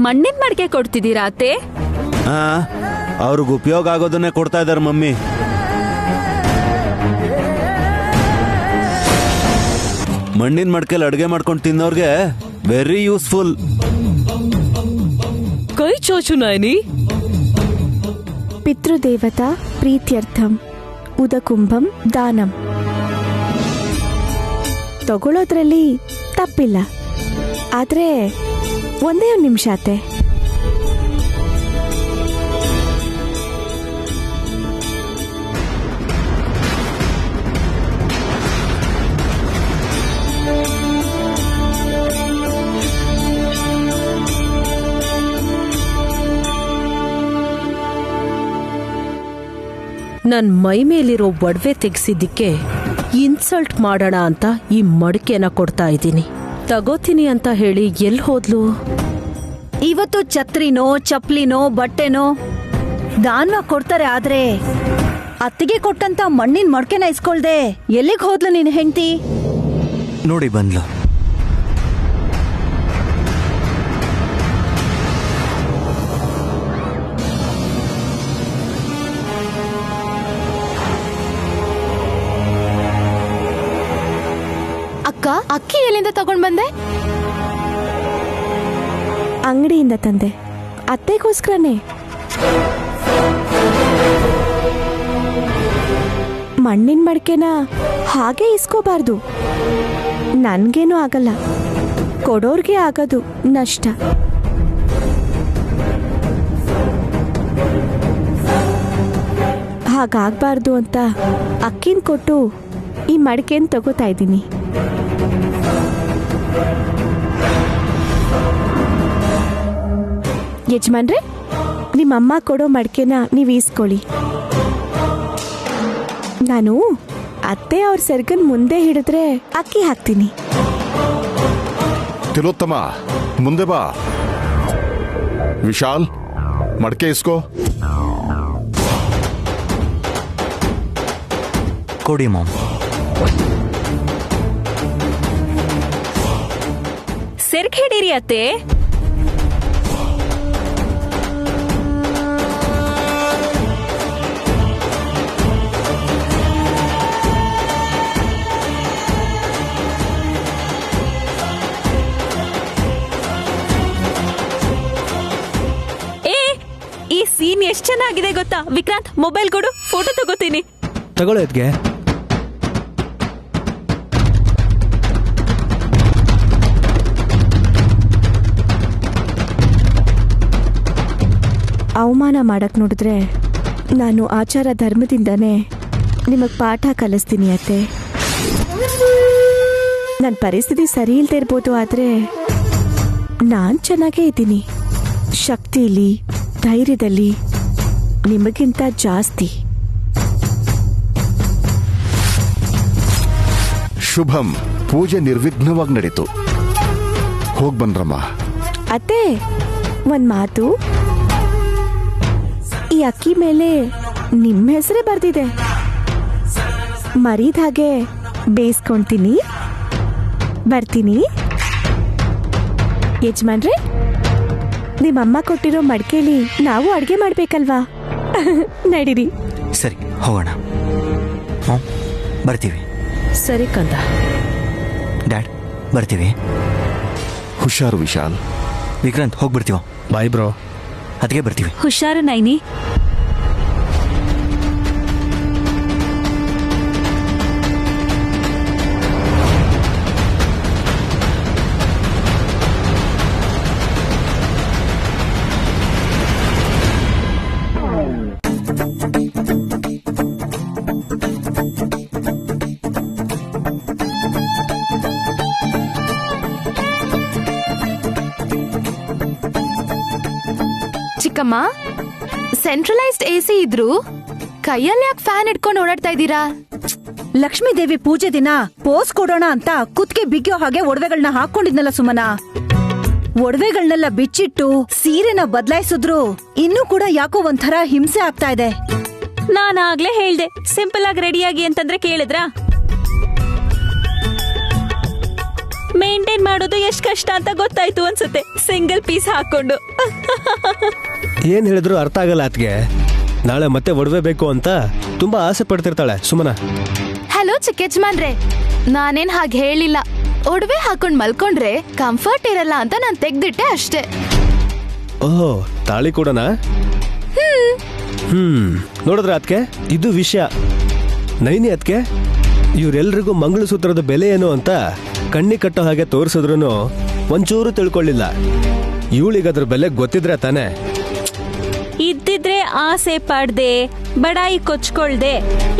ಮಣ್ಣಿನ ಮಡಿಕೆ ಕೊಡ್ತಿದ್ದೀರಾ ಅತ್ತೆ? ಅವ್ರಿಗೆ ಉಪಯೋಗ ಆಗೋದನ್ನೇ ಕೊಡ್ತಾ ಇದಾರೆ ಮಮ್ಮಿ. ಮಣ್ಣಿನ ಮಡಿಕೆಲಿ ಅಡುಗೆ ಮಾಡ್ಕೊಂಡು ತಿನ್ನೋರ್ಗೆ ವೆರಿ ಯೂಸ್ಫುಲ್. ಕೈ ಚೋಚು ನಾಯನಿ. ಪಿತೃದೇವತಾ ಪ್ರೀತ್ಯರ್ಥಂ ಉದಕುಂಭಂ ದಾನಂ. ತಗೊಳ್ಳೋದ್ರಲ್ಲಿ ತಪ್ಪಿಲ್ಲ, ಆದ್ರೆ ಒಂದೇ ಒಂದು ನಿಮಿಷ ಅತ್ತೆ. ನನ್ ಮೈ ಮೇಲಿರೋ ಒಡವೆ ತೆಗ್ಸಿದ್ದಕ್ಕೆ ಇನ್ಸಲ್ಟ್ ಮಾಡೋಣ ಅಂತ ಈ ಮಡಿಕೆನ ಕೊಡ್ತಾ ಇದ್ದೀನಿ. ತಗೋತೀನಿ ಅಂತ ಹೇಳಿ ಎಲ್ಲಿ ಹೋದ್ಲು? ಇವತ್ತು ಛತ್ರಿನೋ ಚಪ್ಲಿನೋ ಬಟ್ಟೆನೋ ದಾನ ಕೊಡ್ತಾರೆ, ಆದ್ರೆ ಅತ್ತಿಗೆ ಕೊಟ್ಟಂತ ಮಣ್ಣಿನ ಮಡ್ಕೆನ ಇಸ್ಕೊಳ್ದೆ ಎಲ್ಲಿಗೆ ಹೋದ್ಲು ನಿನ್ ಹೆಂಡತಿ? ನೋಡಿ ಬಂದ್ಲು. ಅಕ್ಕ, ಅಕ್ಕಿ ಎಲ್ಲಿಂದ ತಗೊಂಡ್ ಬಂದೆ? ಅಂಗಡಿಯಿಂದ ತಂದೆ, ಅತ್ತೆಗೋಸ್ಕರನೇ. ಮಣ್ಣಿನ ಮಡಿಕೆನ ಹಾಗೆ ಇಸ್ಕೋಬಾರ್ದು. ನನ್ಗೇನು ಆಗಲ್ಲ, ಕೊಡೋರ್ಗೆ ಆಗೋದು ನಷ್ಟ. ಹಾಗಾಗ್ಬಾರ್ದು ಅಂತ ಅಕ್ಕಿನ ಕೊಟ್ಟು ಈ ಮಡಿಕೆನ ತಗೋತಾ ಇದ್ದೀನಿ. ಯಜಮಾನ್ರೆ, ನಿಮ್ಮಮ್ಮ ಕೊಡೋ ಮಡಿಕೆನ ನೀವು ಈಸ್ಕೊಳ್ಳಿ. ನಾನು ಅತ್ತೆ ಅವ್ರ ಸೆರ್ಗನ್ ಮುಂದೆ ಹಿಡಿದ್ರೆ ಅಕ್ಕಿ ಹಾಕ್ತೀನಿ. ತಿಲೋತ್ತಮ, ಮುಂದೆ ಬಾ. ವಿಶಾಲ್, ಮಡಕೆ ಇಸ್ಕೋ. ಕೊಡಿ ಮಾಮ್. ಸೆರ್ಗ್ ಹಿಡೀರಿ ಅತ್ತೆ. ಈ ಸೀನ್ ಎಷ್ಟ್ ಚೆನ್ನಾಗಿದೆ ಗೊತ್ತಾ? ವಿಕ್ರಾಂತ್, ಮೊಬೈಲ್ ಕೊಡು, ಫೋಟೋ ತಗೋತೀನಿ. ತಗೊಳ್ಳೋದ್ಗೆ ಅವಮಾನ ಮಾಡಕ್ ನೋಡಿದ್ರೆ ನಾನು ಆಚಾರ ಧರ್ಮದಿಂದಾನೇ ನಿಮಗ್ ಪಾಠ ಕಲಿಸ್ತೀನಿ ಅತ್ತೆ. ನನ್ನ ಪರಿಸ್ಥಿತಿ ಸರಿ ಇಲ್ದೇ ಇರ್ಬೋದು, ಆದ್ರೆ ನಾನ್ ಚೆನ್ನಾಗೇ ಇದ್ದೀನಿ. ಶಕ್ತಿಲಿ, ಧೈರ್ಯದಲ್ಲಿ ನಿಮಗಿಂತ ಜಾಸ್ತಿ. ಶುಭಂ. ಪೂಜೆ ನಿರ್ವಿಘ್ನವಾಗಿ ನಡೀತು. ಹೋಗ್ ಬನ್ರಮ್ಮ. ಅತ್ತೆ, ಒಂದ್ ಮಾತು. ಈ ಅಕ್ಕಿ ಮೇಲೆ ನಿಮ್ಮ ಹೆಸರೇ ಬರ್ದಿದೆ. ಮರೀದ್ ಹಾಗೆ ಬೇಯಿಸ್ಕೊಂತೀನಿ. ಬರ್ತೀನಿ. ಯಜಮಾನ್ರೆ, ನಿಮ್ಮಮ್ಮ ಕೊಟ್ಟಿರೋ ಮಡಿಕೆಲಿ ನಾವು ಅಡ್ಗೆ ಮಾಡ್ಬೇಕಲ್ವಾ? ನಡೀರಿ. ಸರಿ, ಹೋಗೋಣ. ಬರ್ತೀವಿ. ಸರಿ ಕಂದ. ಡ್ಯಾಡ್, ಬರ್ತೀವಿ. ಹುಷಾರು ವಿಶಾಲ್. ವಿಕ್ರಾಂತ್, ಹೋಗ್ಬಿಡ್ತೀವ. Bye bro. ಅದಕ್ಕೆ ಬರ್ತೀವಿ. ಹುಷಾರು ನೈನಿ. ಚಿಕ್ಕಮ್ಮ, ಸೆಂಟ್ರಲೈಸ್ಡ್ ಎಸಿ ಇದ್ರು ಕೈಯಲ್ಲಿ ಯಾಕೆ ಫ್ಯಾನ್ ಇಟ್ಕೊಂಡು ಓಡಾಡ್ತಾ ಇದ್ದೀರಾ? ಲಕ್ಷ್ಮೀ ದೇವಿ ಪೂಜೆ ದಿನ ಪೋಸ್ ಕೊಡೋಣ ಅಂತ ಕುತ್ಕೆ ಬಿಗಿಯೋ ಹಾಗೆ ಒಡವೆಗಳನ್ನ ಹಾಕೊಂಡಿದ್ನಲ್ಲ ಸುಮನ. ಒಡವೆಗಳನ್ನೆಲ್ಲ ಬಿಚ್ಚಿಟ್ಟು ಸೀರೆನ ಬದಲಾಯಿಸಿದ್ರು ಇನ್ನೂ ಕೂಡ ಯಾಕೋ ಒಂಥರ ಹಿಂಸೆ ಆಗ್ತಾ ಇದೆ. ನಾನಾಗ್ಲೇ ಹೇಳ್ದೆ ಸಿಂಪಲ್ ಆಗಿ ರೆಡಿಯಾಗಿ ಅಂತಂದ್ರೆ ಕೇಳಿದ್ರಾ? ಮೇಂಟೈನ್ ಮಾಡೋದು ಎಷ್ಟ್ ಕಷ್ಟ ಅಂತ ಗೊತ್ತಾಯ್ತು ಅನ್ಸುತ್ತೆ ಸಿಂಗಲ್ ಪೀಸ್ ಹಾಕೊಂಡು. ಏನ್ ಹೇಳಿದ್ರು ಅರ್ಥ ಆಗಲ್ಲ ಆತ್ಗೆ. ನಾಳೆ ಮತ್ತೆ ಒಡವೆ ಬೇಕು ಅಂತ ತುಂಬಾ ಆಸೆ ಪಡ್ತಿರ್ತಾಳೆ ಸುಮನ. ಹಲೋ ಚಿಕ್ಕ ಯಜಮಾನ್ರೆ, ನಾನೇನ್ ಹಾಗೆ ಹೇಳಿಲ್ಲ. ಒಡವೆ ಹಾಕೊಂಡ್ ಮಲ್ಕೊಂಡ್ರೆ ಕಂಫರ್ಟ್ ಇರಲ್ಲ ಅಂತ ನಾನ್ ತೆಗ್ದಿಟ್ಟೆ ಅಷ್ಟೇ. ಓಹೋ, ತಾಳಿ ಕೂಡನಾ? ನೋಡಿದ್ರೆ ಅದ್ಕೆ ಇದು ವಿಷಯ. ನೈನಿ ಅದ್ಕೆ ಇವ್ರೆಲ್ರಿಗೂ ಮಂಗಳಸೂತ್ರದ ಬೆಲೆ ಏನು ಅಂತ ಕಣ್ಣಿ ಕಟ್ಟೋ ಹಾಗೆ ತೋರಿಸಿದ್ರು ಒಂಚೂರು ತಿಳ್ಕೊಳ್ಳಿಲ್ಲ. ಇವಳಿಗದ್ರ ಬೆಲೆ ಗೊತ್ತಿದ್ರೆ ತಾನೆ. ಇದ್ದಿದ್ರೆ ಆಸೆ ಪಡ್ದೆ ಬಡಾಯಿ ಕೊಚ್ಕೊಳ್ದೆ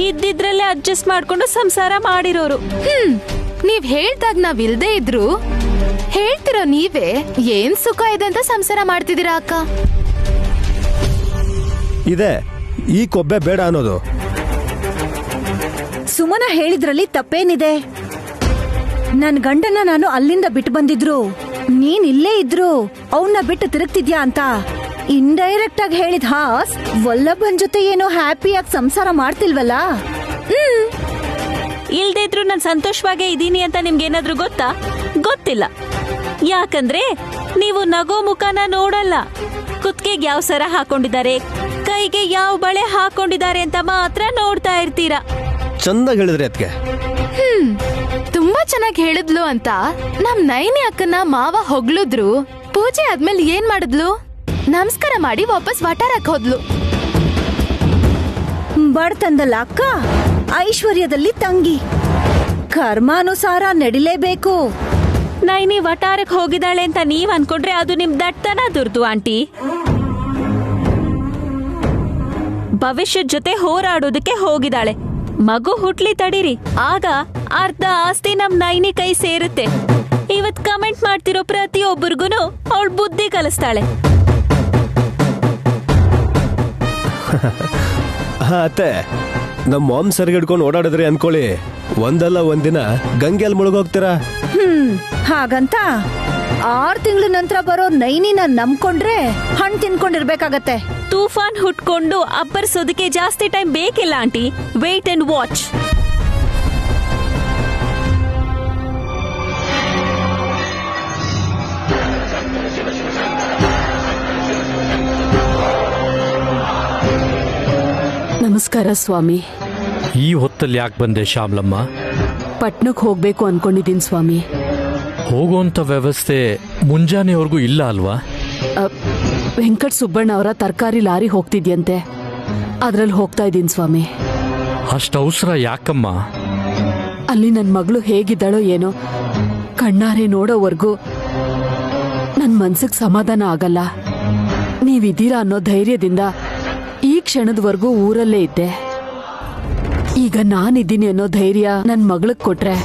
ಇದ್ದಿದ್ರಲ್ಲೇ ಅಡ್ಜಸ್ಟ್ ಮಾಡ್ಕೊಂಡು ಸಂಸಾರ ಮಾಡಿರೋರು. ನೀವ್ ಹೇಳ್ದಾಗ ನಾವ್ ಇಲ್ದೇ ಇದ್ರು ಹೇಳ್ತಿರೋ ನೀವೇ ಏನ್ ಸುಖ ಇದೆ ಅಂತ ಸಂಸಾರ ಮಾಡ್ತಿದ್ದೀರಾ ಅಕ್ಕ. ಇದೆ ಈ ಕೊಬ್ಬೆ ಬೇಡ ಅನ್ನೋದು. ಸುಮನ ಹೇಳಿದ್ರಲ್ಲಿ ತಪ್ಪೇನಿದೆ? ನನ್ ಗಂಡನ ನಾನು ಅಲ್ಲಿಂದ ಬಿಟ್ಟು ಬಂದಿದ್ರು, ನೀನ್ ಇಲ್ಲೇ ಇದ್ರು ಅವನ್ನ ಬಿಟ್ಟು ತಿರುಗ್ತಿದ್ಯಾ ಅಂತ ಇಂಡೈರೆಕ್ಟ್ ಆಗಿ ಹೇಳಿದ ಹಾಸ್ ವಲ್ಲಭನ್ ಜೊತೆ ಏನೋ ಹ್ಯಾಪಿಯಾಗಿ ಸಂಸಾರ ಮಾಡ್ತಿಲ್ವಲ್ಲ. ಇಲ್ದೇ ಇದ್ರು ನಾನು ಸಂತೋಷವಾಗೇ ಇದ್ದೀನಿ ಅಂತ ನಿಮ್ಗೇನಾದ್ರೂ ಗೊತ್ತಾ? ಗೊತ್ತಿಲ್ಲ. ಯಾಕಂದ್ರೆ ನೀವು ನಗೋ ಮುಖನ ನೋಡಲ್ಲ. ಕುತ್ತಿಗೆಗೆ ಯಾವ ಸರ ಹಾಕೊಂಡಿದ್ದಾರೆ, ಕೈಗೆ ಯಾವ ಬಳೆ ಹಾಕೊಂಡಿದ್ದಾರೆ ಅಂತ ಮಾತ್ರ ನೋಡ್ತಾ ಇರ್ತೀರಾ. ಚಂದಾಗಿ ಹೇಳಿದ್ರಿ ಅದ್ಕೆ. ತುಂಬಾ ಚೆನ್ನಾಗಿ ಹೇಳಿದ್ಲು ಅಂತ ನಮ್ ನೈನಿ ಅಕ್ಕನ ಮಾವ ಹೊಗಳಿದ್ರು. ಪೂಜೆ ಆದ್ಮೇಲೆ ಏನ್ ಮಾಡಿದ್ಲು? ನಮಸ್ಕಾರ ಮಾಡಿ ವಾಪಸ್ ವಟಾರಕ್ ಹೋದ್ಲು. ಬಡತನದಲ್ಲ ಅಕ್ಕ, ಐಶ್ವರ್ಯದಲ್ಲಿ ತಂಗಿ. ಕರ್ಮಾನುಸಾರ ನಡಿಲೇಬೇಕು. ನೈನಿ ವಟಾರಕ್ಕೆ ಹೋಗಿದ್ದಾಳೆ ಅಂತ ನೀವ್ ಅನ್ಕೊಂಡ್ರೆ ಅದು ನಿಮ್ ದಟ್ಟತನ ದುರ್ದು ಆಂಟಿ. ಭವಿಷ್ಯದ ಜೊತೆ ಹೋರಾಡೋದಕ್ಕೆ ಹೋಗಿದ್ದಾಳೆ. ಮಗು ಹುಟ್ಲಿ ತಡೀರಿ, ಆಗ ಅರ್ಧ ಆಸ್ತಿ ನಮ್ ನೈನಿ ಕೈ ಸೇರುತ್ತೆ. ಇವತ್ ಕಮೆಂಟ್ ಮಾಡ್ತಿರೋ ಪ್ರತಿಯೊಬ್ಬರಿಗೂ ಅವಳು ಬುದ್ಧಿ ಕಲಿಸ್ತಾಳೆ. ಅತ್ತೆ, ನಮ್ಮ ಮಾಮ್ ಸರಿಗಿಡ್ಕೊಂಡು ಓಡಾಡಿದ್ರಿ ಅನ್ಕೊಳ್ಳಿ, ಒಂದಲ್ಲ ಒಂದಿನ ಗಂಗೆಲ್ ಮುಳುಗೋಗ್ತೀರಾ. ಹಾಗಂತ 6 ತಿಂಗಳ ನಂತರ ಬರೋ ನೈನಿನ ನಂಬ್ಕೊಂಡ್ರೆ ಹಣ್ಣು ತಿನ್ಕೊಂಡಿರ್ಬೇಕಾಗತ್ತೆ. ತೂಫಾನ್ ಹುಟ್ಕೊಂಡು ಅಬ್ಬರ್ಸೋದಕ್ಕೆ ಜಾಸ್ತಿ ಟೈಮ್ ಬೇಕಿಲ್ಲ ಆಂಟಿ. Wait and watch. ನಮಸ್ಕಾರ ಸ್ವಾಮಿ. ಈ ಹೊತ್ತಲ್ಲಿ ಯಾಕೆ ಬಂದೆ ಶ್ಯಾಮ್ಲಮ್ಮ? ಪಟ್ನಕ್ಕೆ ಹೋಗ್ಬೇಕು ಅನ್ಕೊಂಡಿದ್ದೀನಿ ಸ್ವಾಮಿ. ಹೋಗುವಂತ ವ್ಯವಸ್ಥೆ ಮುಂಜಾನೆವರೆಗೂ ಇಲ್ಲ ಅಲ್ವಾ? ವೆಂಕಟ್ ಸುಬ್ಬಣ್ಣ ಅವರ ತರಕಾರಿ ಲಾರಿ ಹೋಗ್ತಿದ್ಯಂತೆ, ಅದ್ರಲ್ಲಿ ಹೋಗ್ತಾ ಇದ್ದೀನಿ ಸ್ವಾಮಿ. ಅಷ್ಟು ಅವಸರ ಯಾಕಮ್ಮ? ಅಲ್ಲಿ ನನ್ನ ಮಗಳು ಹೇಗಿದ್ದಾಳೋ ಏನೋ, ಕಣ್ಣಾರೆ ನೋಡೋವರೆಗೂ ನನ್ನ ಮನ್ಸಿಗೆ ಸಮಾಧಾನ ಆಗಲ್ಲ. ನೀವಿದ್ದೀರಾ ಅನ್ನೋ ಧೈರ್ಯದಿಂದ ಈ ಕ್ಷಣದವರೆಗೂ ಊರಲ್ಲೇ ಇದ್ದೆ. ಈಗ ನಾನಿದ್ದೀನಿ ಅನ್ನೋ ಧೈರ್ಯ ನನ್ನ ಮಗಳಿಗೆ ಕೊಟ್ರೆ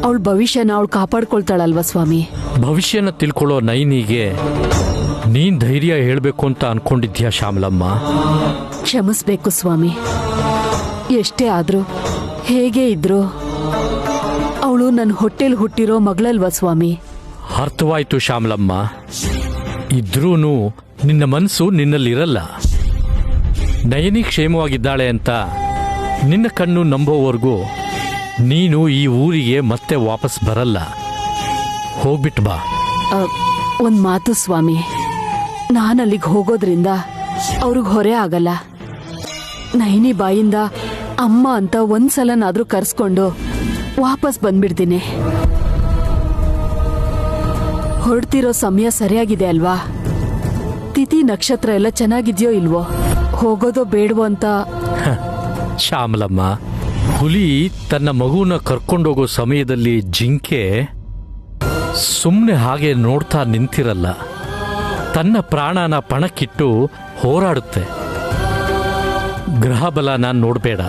ಅವಳ ಭವಿಷ್ಯನ ಅವಳು ಕಾಪಾಡ್ಕೊಳ್ತಾಳಲ್ವಾ ಸ್ವಾಮಿ. ಭವಿಷ್ಯನ ತಿಳ್ಕೊಳ್ಳೋ ನೈನಿಗೆ ನೀನ್ ಧೈರ್ಯ ಹೇಳ್ಬೇಕು ಅಂತ ಅನ್ಕೊಂಡಿದ್ಯಾ ಶ್ಯಾಮಲಮ್ಮ? ಕ್ಷಮಿಸ್ಬೇಕು ಸ್ವಾಮಿ. ಎಷ್ಟೇ ಆದ್ರೂ ಹೇಗೆ ಇದ್ರು ಅವಳು ನನ್ನ ಹೊಟ್ಟೆಲ್ ಹುಟ್ಟಿರೋ ಮಗಳಲ್ವಾ ಸ್ವಾಮಿ. ಅರ್ಥವಾಯ್ತು ಶ್ಯಾಮಲಮ್ಮ. ಇದ್ರೂನು ನಿನ್ನ ಮನಸ್ಸು ನಿನ್ನಲ್ಲಿರಲ್ಲ. ನಯನಿ ಕ್ಷೇಮವಾಗಿದ್ದಾಳೆ ಅಂತ ನಿನ್ನ ಕಣ್ಣು ನಂಬೋವರೆಗೂ ನೀನು ಈ ಊರಿಗೆ ಮತ್ತೆ ವಾಪಸ್ ಬರಲ್ಲ. ಹೋಗ್ಬಿಟ್ಟು ಬಾ. ಒಂದ್ ಮಾತು ಸ್ವಾಮಿ, ನಾನಲ್ಲಿಗೆ ಹೋಗೋದ್ರಿಂದ ಅವ್ರಿಗೆ ಹೊರೆ ಆಗಲ್ಲ. ನೈನಿ ಬಾಯಿಂದ ಅಮ್ಮ ಅಂತ ಒಂದ್ಸಲನಾದ್ರೂ ಕರ್ಸ್ಕೊಂಡು ವಾಪಸ್ ಬಂದ್ಬಿಡ್ತೀನಿ. ಹೊರಡ್ತಿರೋ ಸಮಯ ಸರಿಯಾಗಿದೆ ಅಲ್ವಾ? ತಿಥಿ ನಕ್ಷತ್ರ ಎಲ್ಲ ಚೆನ್ನಾಗಿದ್ಯೋ ಇಲ್ವೋ? ಹೋಗೋದೋ ಬೇಡವೋ ಅಂತ. ಶ್ಯಾಮಲಮ್ಮ, ಹುಲಿ ತನ್ನ ಮಗುನ ಕರ್ಕೊಂಡೋಗೋ ಸಮಯದಲ್ಲಿ ಜಿಂಕೆ ಸುಮ್ಮನೆ ಹಾಗೆ ನೋಡ್ತಾ ನಿಂತಿರಲ್ಲ. ತನ್ನ ಪ್ರಾಣನ ಪಣಕ್ಕಿಟ್ಟು ಹೋರಾಡುತ್ತೆ. ಗ್ರಹಬಲನ ನೋಡಬೇಡ.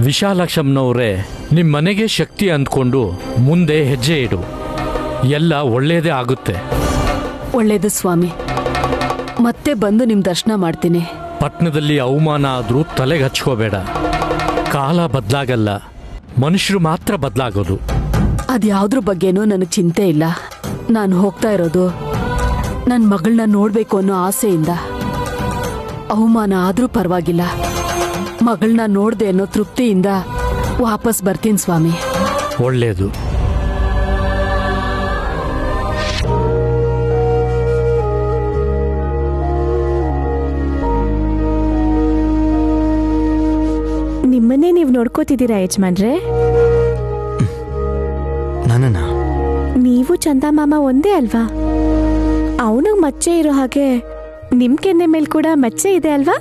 ವಿಶಾಲಾಕ್ಷಮ್ಮನವರೇ, ನಿಮ್ಮ ಮನೆಗೆ ಶಕ್ತಿ ಅಂದ್ಕೊಂಡು ಮುಂದೆ ಹೆಜ್ಜೆ ಇಡು. ಎಲ್ಲ ಒಳ್ಳೇದೇ ಆಗುತ್ತೆ. ಒಳ್ಳೇದು ಸ್ವಾಮಿ. ಮತ್ತೆ ಬಂದು ನಿಮ್ ದರ್ಶನ ಮಾಡ್ತೀನಿ. ಪಟ್ಟಣದಲ್ಲಿ ಅವಮಾನ ಆದ್ರೂ ತಲೆಗೆ ಹಚ್ಕೋಬೇಡ. ಕಾಲ ಬದಲಾಗಲ್ಲ, ಮನುಷ್ಯರು ಮಾತ್ರ ಬದಲಾಗೋದು. ಅದ್ಯಾವ್ದ್ರ ಬಗ್ಗೆನೂ ನನಗೆ ಚಿಂತೆ ಇಲ್ಲ. ನಾನು ಹೋಗ್ತಾ ಇರೋದು ನನ್ನ ಮಗಳನ್ನ ನೋಡ್ಬೇಕು ಅನ್ನೋ ಆಸೆಯಿಂದ. ಅವಮಾನ ಆದ್ರೂ ಪರವಾಗಿಲ್ಲ, ಮಗಳನ್ನ ನೋಡ್ದೆ ಅನ್ನೋ ತೃಪ್ತಿಯಿಂದ ವಾಪಸ್ ಬರ್ತೀನಿ ಸ್ವಾಮಿ. ಒಳ್ಳೇದು. ನೋಡ್ಕೋತಿದ್ದೀರಾ ಯಜಮಾನ್ರೆ? ನಾನನ್ನ ನೀವು ಚಂದಮಾಮ ಒಂದೇ ಅಲ್ವಾ? ಅವನು ಮಚ್ಚೆ ಇರೋ ಹಾಗೆ ನಿಮ್ ಕೆನ್ನೆ ಮೇಲ್ ಕೂಡ ಮಚ್ಚೆ ಇದೆ ಅಲ್ವಾ?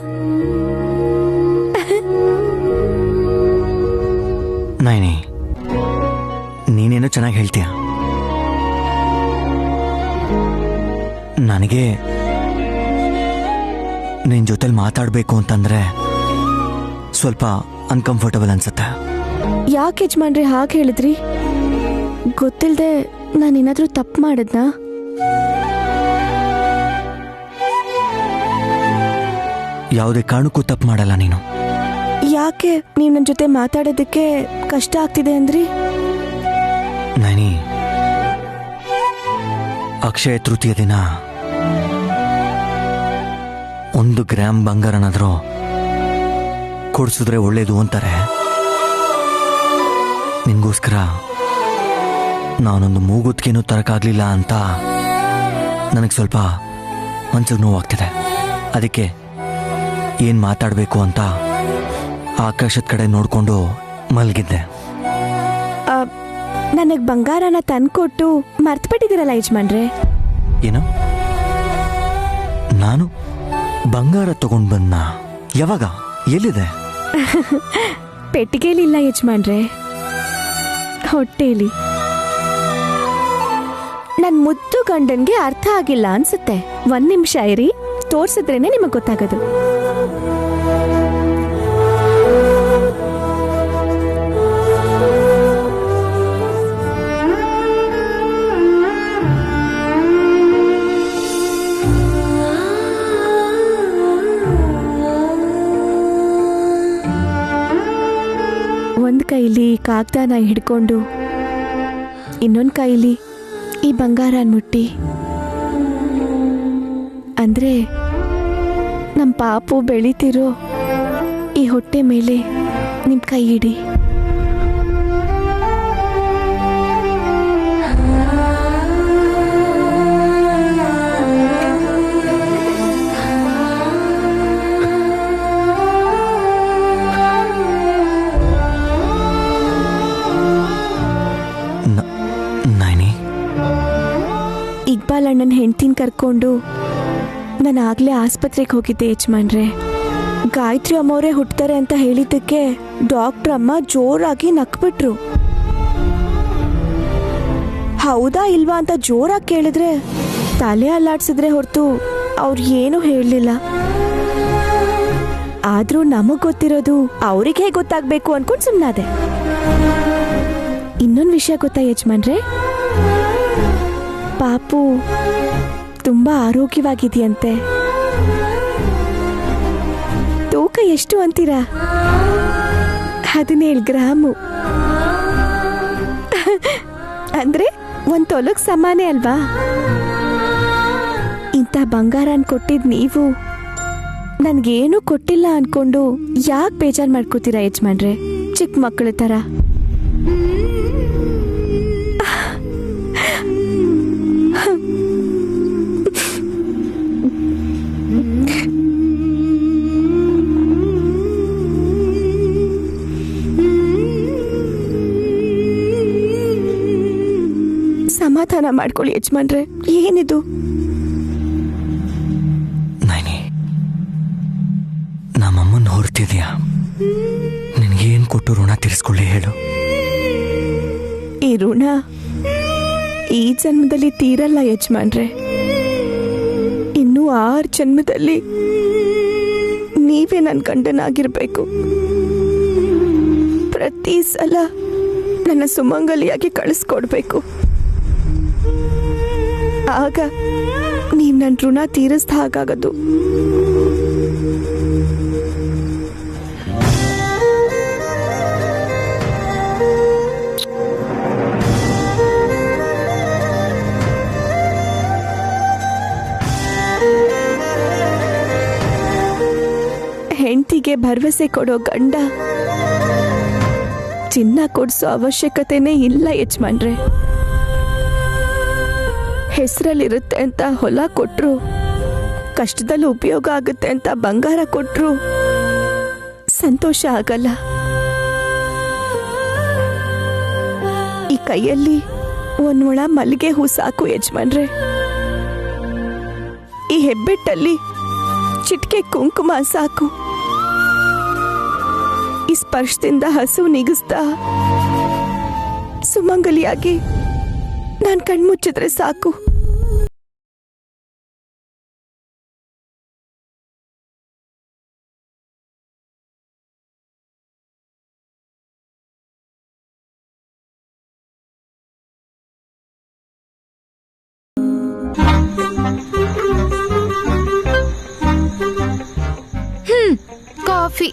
ನೈನಿ, ನೀನೇನೋ ಚೆನ್ನಾಗಿ ಹೇಳ್ತೀಯ. ನನಗೆ ನಿನ್ ಜೊತೆಲಿ ಮಾತಾಡ್ಬೇಕು ಅಂತಂದ್ರೆ ಸ್ವಲ್ಪ ಅನ್ಕಂಫರ್ಟಬಲ್ ಅನ್ಸುತ್ತೆ. ಯಾಕೆ ಯಜಮಾನ್ರೆ ಹಾಗೆ ಹೇಳಿದ್ರಿ? ಗೊತ್ತಿಲ್ದೆ ನಾನೇನಾದ್ರೂ ತಪ್ಪು ಮಾಡದ್ನಾ? ಯಾವುದೇ ಕಾರಣಕ್ಕೂ ತಪ್ಪು ಮಾಡಲ್ಲ ನೀನು. ಯಾಕೆ ನೀವು ನನ್ನ ಜೊತೆ ಮಾತಾಡೋದಕ್ಕೆ ಕಷ್ಟ ಆಗ್ತಿದೆ ಅಂದ್ರಿ? ನೈನಿ, ಅಕ್ಷಯ ತೃತೀಯ ದಿನ 1 ಗ್ರಾಮ್ ಬಂಗಾರನಾದ್ರೂ ಕೊಡ್ಸಿದ್ರೆ ಒಳ್ಳೇದು ಅಂತಾರೆ. ನಿನ್ಗೋಸ್ಕರ ನಾನೊಂದು ಮೂಗುತ್ತಿಗೆನೂ ತರಕಾಗ್ಲಿಲ್ಲ ಅಂತ ನನಗೆ ಸ್ವಲ್ಪ ಮನ್ಸಿಗೆ ನೋವಾಗ್ತಿದೆ. ಅದಕ್ಕೆ ಏನ್ ಮಾತಾಡಬೇಕು ಅಂತ ಆಕಾಶದ ಕಡೆ ನೋಡ್ಕೊಂಡು ಮಲಗಿದ್ದೆ. ನನಗ್ ಬಂಗಾರನ ತಂದ್ಕೊಟ್ಟು ಮರ್ತ್ಬಿಟ್ಟಿದ್ದೀರಲ್ಲ ಯಜಮಾನ್ರೆ. ಏನು? ನಾನು ಬಂಗಾರ ತಗೊಂಡ್ ಬಂದ? ಯಾವಾಗ? ಎಲ್ಲಿದೆ? ಪೆಟ್ಟಿಗೆಲಿಲ್ಲ ಯಜಮಾನ್ರೆ, ಹೊಟ್ಟೆಲಿ. ನನ್ ಮುದ್ದು ಗಂಡನ್ಗೆ ಅರ್ಥ ಆಗಿಲ್ಲ ಅನ್ಸುತ್ತೆ. 1 ನಿಮಿಷ ಇರಿ, ತೋರ್ಸಿದ್ರೇನೆ ನಿಮಗ್ ಗೊತ್ತಾಗೋದು. ಒಂದ್ ಕೈಲಿ ಕಾಗ್ದಾನ ಹಿಡ್ಕೊಂಡು ಇನ್ನೊಂದ್ ಕೈಲಿ ಈ ಬಂಗಾರನ್ ಮುಟ್ಟಿ, ಅಂದ್ರೆ ನಮ್ ಪಾಪು ಬೆಳಿತಿರೋ ಈ ಹೊಟ್ಟೆ ಮೇಲೆ ನಿಮ್ ಕೈ ಇಡಿ. ಇಕ್ಬಾಲ್ ಅಣ್ಣನ ಹೆಂಡ್ತಿನ ಕರ್ಕೊಂಡು ನಾನು ಆಗ್ಲೇ ಆಸ್ಪತ್ರೆಗೆ ಹೋಗಿದ್ದೆ ಯಜಮಾನ್ರೆ. ಗಾಯತ್ರಿ ಅಮ್ಮವರೇ ಹುಟ್ಟತಾರೆ ಅಂತ ಹೇಳಿದ್ದಕ್ಕೆ ಡಾಕ್ಟರ್ ಅಮ್ಮ ಜೋರಾಗಿ ನಕ್ಬಿಟ್ರು. ಹೌದಾ ಇಲ್ವಾ ಅಂತ ಜೋರಾಗಿ ಕೇಳಿದ್ರೆ ತಲೆ ಅಲ್ಲಾಡ್ಸಿದ್ರೆ ಹೊರತು ಅವ್ರು ಏನೂ ಹೇಳಲಿಲ್ಲ. ಆದ್ರೂ ನಮಗ್ ಗೊತ್ತಿರೋದು ಅವ್ರಿಗೆ ಹೇಗೆ ಗೊತ್ತಾಗ್ಬೇಕು ಅನ್ಕೊಂಡು ಸುಮ್ಮನಾದೆ. ಇನ್ನೊಂದು ವಿಷಯ ಗೊತ್ತಾ ಯಜಮಾನ್ರೆ? ಪಾಪು ತುಂಬಾ ಆರೋಗ್ಯವಾಗಿದೆಯಂತೆ. ತೂಕ ಎಷ್ಟು ಅಂತೀರಾ? 17 ಗ್ರಾಮು. ಅಂದ್ರೆ 1 ತೊಲಗ್ ಸಮಾನೆ ಅಲ್ವಾ? ಇಂಥ ಬಂಗಾರನ್ ಕೊಟ್ಟಿದ್ ನೀವು ನನ್ಗೇನು ಕೊಟ್ಟಿಲ್ಲ ಅನ್ಕೊಂಡು ಯಾಕೆ ಬೇಜಾರ್ ಮಾಡ್ಕೋತೀರಾ ಯಜಮಾನ್ರೆ? ಚಿಕ್ಕ ಮಕ್ಕಳ ತರ. ಸಮಾಧಾನ ಮಾಡ್ಕೊಳ್ಳಿ ಯಜಮಾನ್ರೆ. ಏನಿದು? ನೈನಿ, ನಮ್ಮಮ್ಮನ ಹೊರತಿದ್ಯಾ? ನಿನ್ಗೇನ್ ಕೊಟ್ಟು ಋಣ ತೀರಿಸ್ಕೊಳ್ಳಿ ಹೇಳು. ಈ ಋಣ ಈ ಜನ್ಮದಲ್ಲಿ ತೀರಲ್ಲ ಯಜಮಾನ್ರೆ. ಇನ್ನು 6 ಜನ್ಮದಲ್ಲಿ ನೀವೇ ನನ್ನ ಗಂಡನಾಗಿರ್ಬೇಕು. ಪ್ರತಿ ಸಲ ನನ್ನ ಸುಮಂಗಲಿಯಾಗಿ ಕಳಿಸ್ಕೊಡ್ಬೇಕು. ಆಗ ನೀವ್ ನನ್ನ ಋಣ ತೀರಿಸ್ದ ಹಾಗಾಗದು. ಹೆಂಡತಿಗೆ ಭರವಸೆ ಕೊಡೋ ಗಂಡ ಚಿನ್ನ ಕೊಡ್ಸೋ ಅವಶ್ಯಕತೆನೇ ಇಲ್ಲ ಯಜಮಾನ್ರೆ. ಹೆಸರಲ್ಲಿರುತ್ತೆ ಅಂತ ಹೊಲ ಕೊಟ್ರು, ಕಷ್ಟದಲ್ಲಿ ಉಪಯೋಗ ಆಗುತ್ತೆ ಅಂತ ಬಂಗಾರ ಕೊಟ್ರು ಸಂತೋಷ ಆಗಲ್ಲ. ಕೈಯಲ್ಲಿ ಒಂದ್ ಮೊಳ ಮಲ್ಲಿಗೆ ಹೂ ಸಾಕು ಯಜಮಾನ್ರೆ. ಈ ಹೆಬ್ಬೆಟ್ಟಲ್ಲಿ ಚಿಟಿಕೆ ಕುಂಕುಮ ಸಾಕು. ಈ ಸ್ಪರ್ಶದಿಂದ ಹಸು ನಿಗಿಸ್ತಾ ಸುಮಂಗಲಿಯಾಗಿ ನಾನ್ ಕಣ್ಮುಚ್ಚಿದ್ರೆ ಸಾಕು. ಕಾಫಿ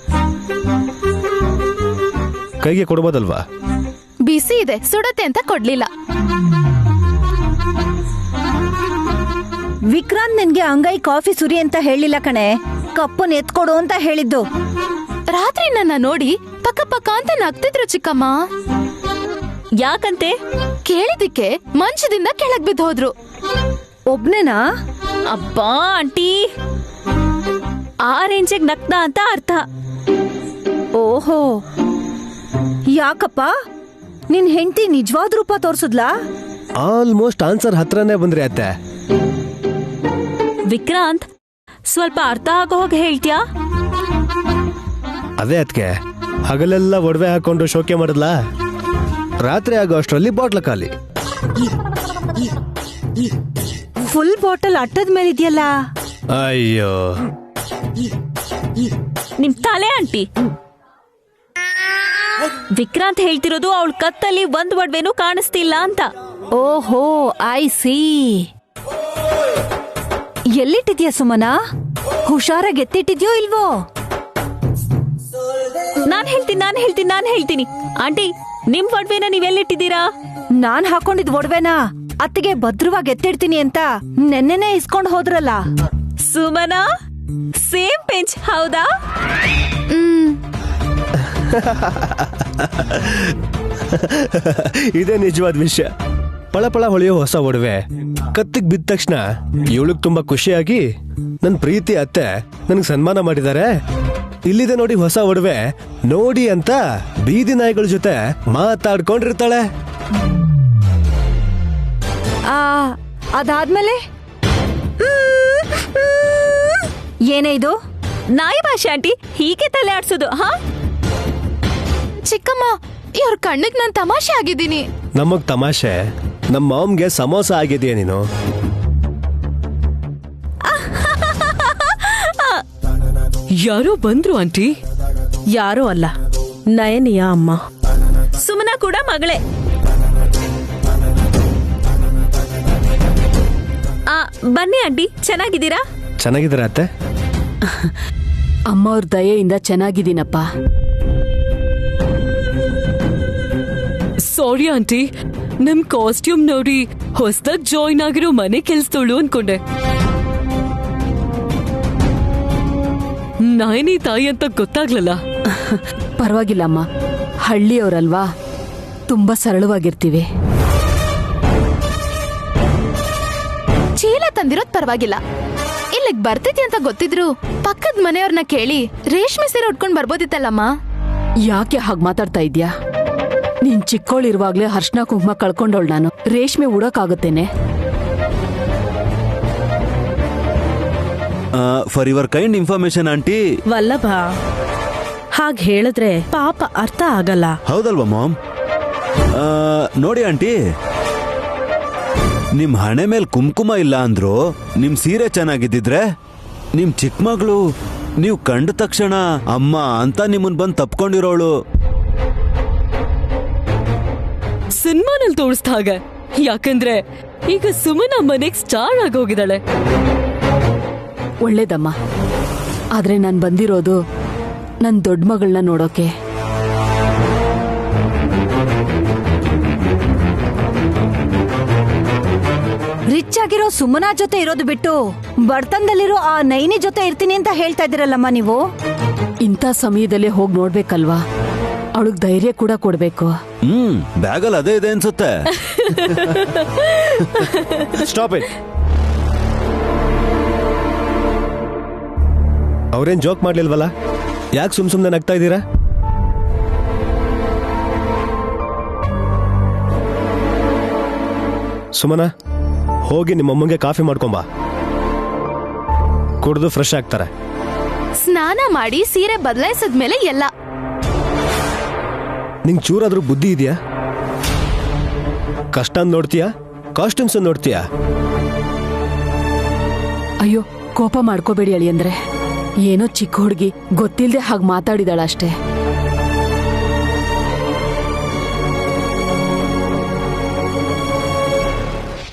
ಕೈಗೆ ಕೊಡ್ಬೋದಲ್ವಾ? ಬಿಸಿ ಇದೆ, ಸುಡತ್ತೆ ಅಂತ ಕೊಡ್ಲಿಲ್ಲ. ವಿಕ್ರಾಂತ್ ನಿನ್ಗೆ ಅಂಗೈ ಕಾಫಿ ಸುರಿ ಅಂತ ಹೇಳಿಲ್ಲ ಕಣೆ, ಕಪ್ಪನ್ ಎತ್ಕೊಡು ಅಂತ ಹೇಳಿದ್ದು. ರಾತ್ರಿ ನನ್ನ ನೋಡಿ ಪಕ್ಕ ಪಕ್ಕ ಅಂತ ನಗ್ತಿದ್ರು ಚಿಕ್ಕಮ್ಮ. ಯಾಕಂತೆ? ಕೇಳಿದಿಕ್ಕೆ ಮಂಚದಿಂದ ಕೆಳಗ್ ಬಿದ್ದು ಹೋದ್ರು. ಒಬ್ನೇನಾ? ಅಬ್ಬಾ ಆಂಟಿ, ಆ ರೇಂಜಿಗೆ ನಗ್ನ ಅಂತ ಅರ್ಥ. ಓಹೋ, ಯಾಕಪ್ಪ ನಿನ್ ಹೆಂಡತಿ ನಿಜವಾದ ರೂಪ ತೋರ್ಸುದ್ಲಾ? ಆಲ್ಮೋಸ್ಟ್ ಆನ್ಸರ್ ಹತ್ರನೇ ಬಂದ್ರಿ ಅತ್ತೆ. ವಿಕ್ರಾಂತ್, ಸ್ವಲ್ಪ ಅರ್ಥ ಆಗೋ ಹೋಗಿ ಹೇಳ್ತೀಯಾ? ಅದೇ ಅದ್ಕೆ ಹಗಲೆಲ್ಲ ಒಡವೆ ಹಾಕೊಂಡು ಶೋಕೆ ಮಾಡಿದ್ಲಾ, ರಾತ್ರಿ ಆಗೋ ಅಷ್ಟರಲ್ಲಿ ಬಾಟ್ಲ ಖಾಲಿ. ಫುಲ್ ಬಾಟಲ್ ಅಟ್ಟದ ಮೇಲೆ ಇದೆಯಲ್ಲ. ಅಯ್ಯೋ, ನಿಮ್ ತಲೆ ಆಂಟಿ. ವಿಕ್ರಾಂತ್ ಹೇಳ್ತಿರೋದು ಅವಳ ಕತ್ತಲ್ಲಿ ಒಂದ್ ಒಡವೆನೂ ಕಾಣಿಸ್ತಿಲ್ಲ ಅಂತ. ಓಹೋ, ಐ ಸಿ. ಎಲ್ಲಿಟ್ಟಿದ್ಯಾ ಸುಮನಾ? ಹುಷಾರಾಗಿ ಎತ್ತಿಟ್ಟಿದ್ಯೋ ಇಲ್ವೋ? ನಾನ್ ಹೇಳ್ತೀನಿ ಆಂಟಿ, ನಿಮ್ ಒಡವೆನ ನೀವೆಲ್ಲಿಟ್ಟಿದ್ದೀರಾ? ನಾನ್ ಹಾಕೊಂಡಿದ್ ಒಡವೆನ ಅತ್ತಿಗೆ ಭದ್ರವಾಗಿ ಎತ್ತಿಡ್ತೀನಿ ಅಂತ ನೆನ್ನೆನೆ ಇಸ್ಕೊಂಡ್ ಹೋದ್ರಲ್ಲ. ಸುಮನಾ, ಸೇಮ್ ಪೆಂಚ್ ಹೌದಾ? ಇದೇ ನಿಜವಾದ ವಿಷಯ. ಪಳಪಳ ಹೊಳೆಯೋ ಹೊಸ ಒಡವೆ ಕತ್ತಿಗೆ ಬಿದ್ದ ತಕ್ಷಣ ಇವಳಿಗೆ ತುಂಬಾ ಖುಷಿಯಾಗಿ ನನ್ ಪ್ರೀತಿ ಅತ್ತೆ ನನ್ಗೆ ಸನ್ಮಾನ ಮಾಡಿದ್ದಾರೆ, ಇಲ್ಲಿದೆ ನೋಡಿ ಹೊಸ ಒಡವೆ ನೋಡಿ ಅಂತ ಬೀದಿ ನಾಯಿಗಳ ಜೊತೆ ಮಾತಾಡ್ಕೊಂಡಿರ್ತಾಳೆ. ಅದಾದ್ಮೇಲೆ ಏನೇ ಇದು? ನಾಯಿ ಭಾಷೆ ಆಂಟಿ, ಹೀಗೆ ತಲೆ ಆಡ್ಸೋದು? ಹಾ ಚಿಕ್ಕಮ್ಮ, ಇವ್ರ ಕಣ್ಣಿಗೆ ನಾನ್ ತಮಾಷೆ ಆಗಿದ್ದೀನಿ. ನಮಗ್ ತಮಾಷೆ, ನಮ್ಮ ಮಾಮ್ಗೆ ಸಮೋಸ ಆಗಿದೆಯಾ ನೀನು? ಯಾರೋ ಬಂದ್ರು ಆಂಟಿ. ಯಾರೋ ಅಲ್ಲ, ನಯನಿಯ ಅಮ್ಮ. ಸುಮನಾ ಕೂಡ ಮಗಳೇ. ಬನ್ನಿ ಆಂಟಿ, ಚೆನ್ನಾಗಿದ್ದೀರಾ? ಚೆನ್ನಾಗಿದ್ದೀರಾ ಅತ್ತೆ? ಅಮ್ಮ ಅವ್ರ ದಯೆಯಿಂದ ಚೆನ್ನಾಗಿದ್ದೀನಪ್ಪ. ಸಾರಿ ಆಂಟಿ, ನಿಮ್ ಕಾಸ್ಟ್ಯೂಮ್ ನೋಡಿ ಹೊಸದಾಗಿ ಜಾಯಿನ್ ಆಗಿರೋ ಮನೆ ಕೆಲ್ಸದೋಳು ಅನ್ಕೊಂಡೆ. ನಯನಿ ತಾಯಿ ಅಂತ ಗೊತ್ತಾಗ್ಲಲ್ಲ. ಪರವಾಗಿಲ್ಲಮ್ಮ, ಹಳ್ಳಿಯವರಲ್ವಾ, ತುಂಬಾ ಸರಳವಾಗಿರ್ತೀವಿ. ಚೀಲ ತಂದಿರೋದ್ ಪರವಾಗಿಲ್ಲ, ಇಲ್ಲಿಗ್ ಬರ್ತಿದ್ದಿ ಅಂತ ಗೊತ್ತಿದ್ರು ಪಕ್ಕದ ಮನೆಯವ್ರನ್ನ ಕೇಳಿ ರೇಷ್ಮೆ ಸೀರೆ ಉಟ್ಕೊಂಡ್ ಬರ್ಬೋದಿತ್ತಲ್ಲಮ್ಮ. ಯಾಕೆ ಹಾಗೆ ಮಾತಾಡ್ತಾ ಇದ್ಯಾ? ನೀನ್ ಚಿಕ್ಕೋಳಿರುವಾಗ್ಲೇ ಅರ್ಶನ ಕುಂಕುಮ ಕಳ್ಕೊಂಡೋಳ್ ನಾನು. ರೇಷ್ಮೆ ಉಡೋಕಾಗುತ್ತೇನೆ? For your kind information aunty. Vallabha, ಹಾಗೆ ಹೇಳಿದ್ರೆ ಪಾಪ ಅರ್ಥ ಆಗಲ್ಲ. ಹೌದಲ್ವಾ ಮಾಮ್? ನೋಡಿ ಆಂಟಿ, ನಿಮ್ ಹಣೆ ಮೇಲೆ ಕುಂಕುಮ ಇಲ್ಲ ಅಂದ್ರು ನಿಮ್ ಸೀರೆ ಚೆನ್ನಾಗಿದ್ದಿದ್ರೆ ನಿಮ್ ಚಿಕ್ಕ ಮಗಳು ನೀವು ಕಂಡ ತಕ್ಷಣ ಅಮ್ಮ ಅಂತ ನಿಮ್ಮನ್ ಬಂದ್ ತಪ್ಕೊಂಡಿರೋಳು. ಸಿನಿಮಾನಲ್ಲಿ ತೋರಿಸ್ದ ಹಾಗೆ. ಯಾಕಂದ್ರೆ ಈಗ ಸುಮನ ಮನೆಗ್ ಸ್ಟಾರ್ ಆಗೋಗಿದ್ದಾಳೆ. ಒಳ್ಳೇದಮ್ಮ, ಆದ್ರೆ ನಾನ್ ಬಂದಿರೋದು ನನ್ ದೊಡ್ಡ ಮಗಳನ್ನ ನೋಡೋಕೆ. ರಿಚ್ ಆಗಿರೋ ಸುಮನಾ ಜೊತೆ ಇರೋದು ಬಿಟ್ಟು ಬಡತನದಲ್ಲಿರೋ ಆ ನೈನಿ ಜೊತೆ ಇರ್ತೀನಿ ಅಂತ ಹೇಳ್ತಾ ಇದ್ದೀರಲ್ಲಮ್ಮ ನೀವು. ಇಂಥ ಸಮಯದಲ್ಲೇ ಹೋಗಿ ನೋಡ್ಬೇಕಲ್ವಾ, ಅವಳಿಗೆ ಧೈರ್ಯ ಕೂಡ ಕೊಡ್ಬೇಕು. ಬ್ಯಾಗಲ್ ಅದೇ ಇದೆ ಅನ್ಸುತ್ತೆ. Stop it. ಅವ್ರೇನ್ ಜೋಕ್ ಮಾಡ್ಲಿಲ್ವಲ್ಲ, ಯಾಕೆ ಸುಮ್ನೆ ನಗ್ತಾ ಇದ್ದೀರಾ? ಸುಮನ, ಹೋಗಿ ನಿಮ್ಮಮ್ಮಂಗೆ ಕಾಫಿ ಮಾಡ್ಕೊಂಬಾ, ಕುಡ್ದು ಫ್ರೆಶ್ ಆಗ್ತಾರೆ. ಸ್ನಾನ ಮಾಡಿ ಸೀರೆ ಬದಲಾಯಿಸಿದ್ಮೇಲೆ ಎಲ್ಲ. ನಿಂಗೆ ಚೂರಾದ್ರೂ ಬುದ್ಧಿ ಇದೆಯಾ? ಕಷ್ಟ ನೋಡ್ತೀಯಾ, ಕಾಸ್ಟ್ಯೂಮ್ಸ್ ನೋಡ್ತೀಯಾ? ಅಯ್ಯೋ, ಕೋಪ ಮಾಡ್ಕೋಬೇಡಿ ಅಳಿಯಂದ್ರೆ. ಏನೋ ಚಿಕ್ಕ ಹುಡುಗಿ ಗೊತ್ತಿಲ್ದೆ ಹಾಗೆ ಮಾತಾಡಿದಾಳ ಅಷ್ಟೇ.